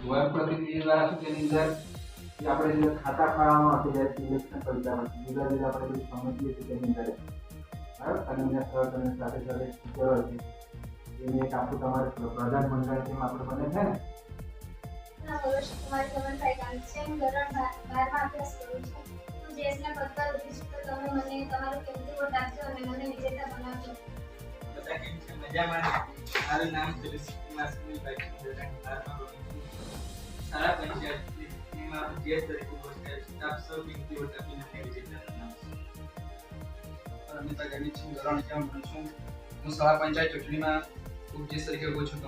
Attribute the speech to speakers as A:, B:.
A: વય પ્રતિનિધિ દ્વારા શું તેની અંદર જે આપણે જે ખાતા ફાળવવામાં આવશે જ્યારે સિલેક્શન કરતા હોય જુદા જુદા આપણે જે સમજીએ છીએ તેની અંદર બરાબર કન્વીનર સર અને સાથે સાથે ટીચર હોય છે એને એક આખું તમારે પ્રધાન મંડળ જેમ આપણે બને છે ને
B: તમારી ખબર થાય કારણ છે હું ધોરણ 12 અભ્યાસ કરું છું હું દેશના પદ પર ઉભી છું તો તમે મને તમારો કિંમતી વોટ આપજો અને મને વિજેતા બનાવજો.
C: બધા કેમ છે મજામાં? મારું નામ તુલસીકુમાર સુનિલભાઈ ધોરણ 12 માં ભણું છું. શાળા પંચાયતમાં જે તરીકે પોસ્ટ છે આપ સૌ કિંમતી વોટ આપીને મને વિજેતા બનાવશો.
D: અમિતા ગાંધી છું ધોરણ 1 માં ભણું છું. હું શાળા પંચાયત ચૂંટણીમાં ઉપજેશ તરીકે ઉભો છું.